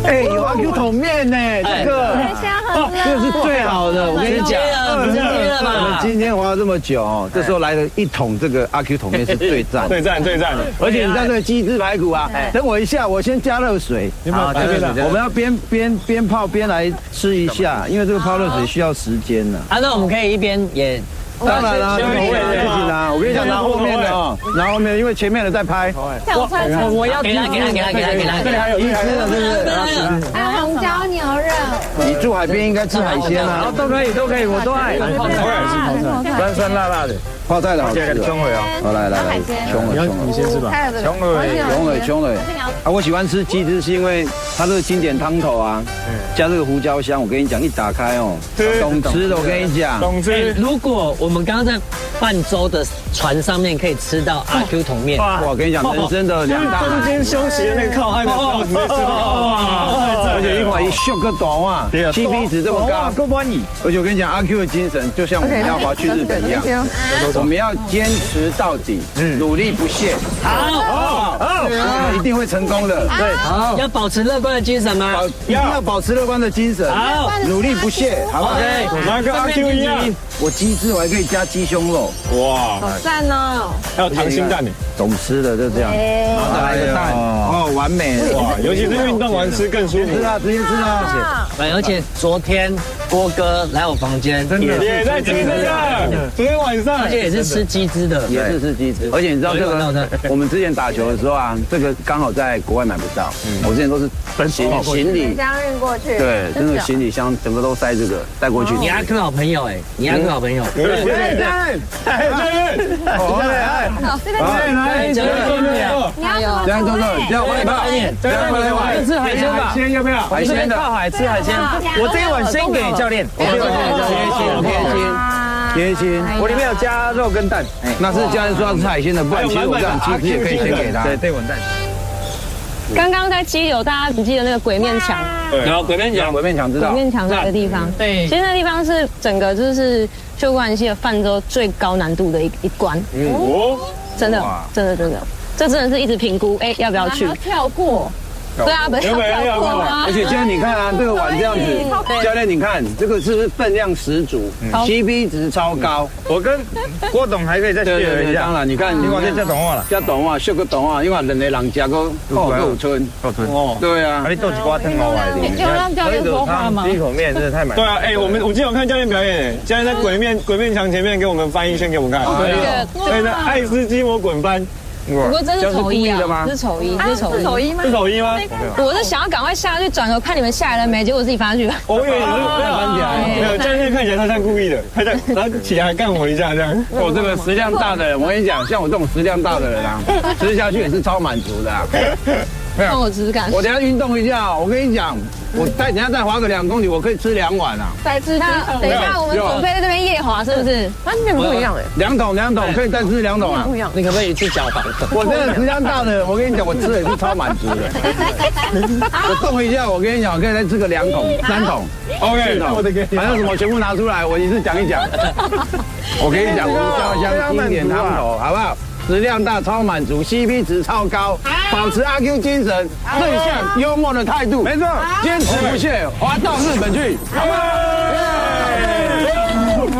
哎，有阿 Q 桶面呢，这个这个是最好的，我跟你讲，直接了我们嘛。今天花了这么久，这时候来了一桶这个阿 Q 桶面是最赞，最赞最赞的。而且你知道这个鸡汁排骨啊，等我一下，我先加热水，好，这边的。我们要边泡边来吃一下，因为这个泡热水需要时间呢。啊，那我们可以一边也。当然啦，自己拿。我跟你讲，拿后面的哦，拿后面，因为前面的在拍。我要给他。这里还有鸡汁的，是不是？还有红椒牛肉。你住海边应该吃海鲜啊，都可以，我都爱。酸酸辣辣的，泡菜的好吃。胸尾啊，好来，胸尾，你先吃吧。胸尾。啊，我喜欢吃鸡汁是因为它这个经典汤头啊，加这个胡椒香，我跟你讲，一打开哦，懂吃的，我跟你讲，懂吃。如果我们刚刚在泛舟的船上面可以吃到阿 Q 桶面，哇，我跟你讲，人生的两大。中间休息的那个靠岸的时候，直接吃到，而且一会一秀个短袜，CP 值这么高，够满意。而且我跟你讲，阿 Q 的精神就像我们要华去日本一样，我们要坚持到底，努力不懈。好，一定会成功的。对，好，要保持乐观的精神吗？一定要保持乐观的精神，好，努力不懈，好不好？拿跟阿 Q 一样。我鸡汁我还可以加鸡胸肉，哇，好赞哦！还有溏心蛋呢，懂吃的就这样，再来一个蛋，哦，完美，哇，尤其是运动完吃更舒服。吃啊，直接吃啊！对，而且昨天郭哥来我房间，也在吃这个，昨天晚上，而且也是吃鸡汁的，也是吃鸡汁，而且你知道这个，我们之前打球的时候啊，这个刚好在国外买不到，我之前都是行李这样运过去，对，真的行李箱整个都塞这个带过去。你阿 Q 好朋友哎，你阿 Q 好朋友，对，来，这个你要这样做的，这样回来吧，这样回来玩，吃海鲜吧，海鲜要不要？海鲜的，靠海吃海鲜，我这一碗先给教练，贴心，我里面有加肉跟蛋，那是教练说要吃海鲜的，不然其实我这样其实也可以先给他。对，这碗蛋。刚刚在基友，大家记得那个鬼面墙，然后鬼面墙鬼知道。面墙那个地方，对，其实那地方是整个就是秀冠溪的泛舟最高难度的一关，真的，这真的是一直评估，哎，要不要去？跳过。对啊，不是跳过吗？而且教练你看啊，这个碗这样子，教练你看这个是不是分量十足，CP 值超高？我跟郭董还可以再学一下。当然，你看，你看这懂话了，这懂话，秀个懂话，因为人的人家个够村，哦，对啊。你豆几瓜汤好来的，有让教练说话吗？第一口面真的太满。对啊，哎，我今天有看教练表演，教练在鬼面墙前面给我们翻译先给我们看。对，那爱斯基摩滚翻。不过这是丑衣啊，这是丑衣，这是丑衣吗？是丑衣吗？我是想要赶快下去转头看你们下来了没，结果自己翻下去。我以为你是翻起来，没有，教练看起来他像故意的，他在然后起来干我一下这样。我这个食量大的人，我跟你讲，像我这种食量大的人啊，吃下去也是超满足的啊。让我吃看。我等下运动一下，我跟你讲，我等下再滑个2公里，我可以吃2碗啊。再吃它。等一下，我们准备在这边夜滑，是不是？完全不一样哎。2桶可以再吃2桶啊。不一样。你可不可以去搅拌？我真的食量大的，我跟你讲，我吃的也是超满足的。我动一下，我跟你讲，我可以再吃个2桶、3桶。OK， 我的天，还有什么全部拿出来，我一次讲一讲。我跟你讲，胡椒香经典汤头，好不好？食量大，超满足 ，CP 值超高，保持阿 Q 精神，正向幽默的态度，没错，坚持不懈，滑到日本去，好不好？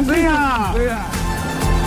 这样。